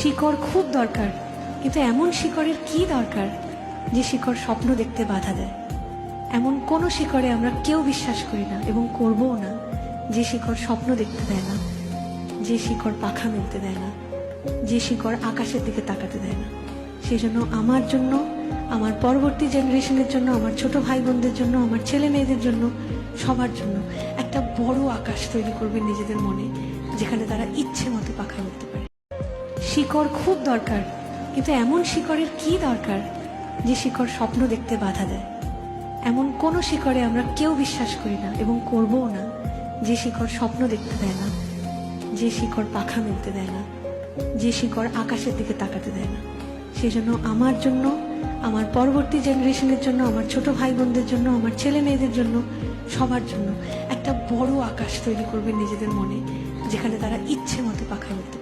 শিকড় খুব দরকার, কিন্তু এমন শিকড়ের কি দরকার যে শিকড় স্বপ্ন দেখতে বাধা দেয়। এমন কোনো শিকড়ে আমরা কেউ বিশ্বাস করি না এবং করবও না যে শিকড় স্বপ্ন দেখতে দেয় না, যে শিকড় পাখা মেলতে দেয় না, যে শিকড় আকাশের দিকে তাকাতে দেয় না। সেই জন্য আমার জন্য, আমার পরবর্তী জেনারেশনের জন্য, আমার ছোট ভাই বোনদের জন্য, আমার ছেলে মেয়েদের জন্য, সবার জন্য একটা বড় আকাশ তৈরি করবেন নিজেদের মনে, যেখানে তারা ইচ্ছে মতো পাখা মেলতে পারে। শিকড় খুব দরকার, কিন্তু এমন শিকড়ের কি দরকার যে শিকড় স্বপ্ন দেখতে বাধা দেয়। এমন কোনো শিকড়ে আমরা কেউ বিশ্বাস করি না এবং করবও না যে শিকড় স্বপ্ন দেখতে দেয় না, যে শিকড় পাখা মেলতে দেয় না, যে শিকড় আকাশের দিকে তাকাতে দেয় না। সেই জন্য আমার জন্য, আমার পরবর্তী জেনারেশনের জন্য, আমার ছোট ভাই বোনদের জন্য, আমার ছেলে মেয়েদের জন্য, সবার জন্য একটা বড় আকাশ তৈরি করবেন নিজেদের মনে, যেখানে তারা ইচ্ছে মতো পাখা মেলতে পারে।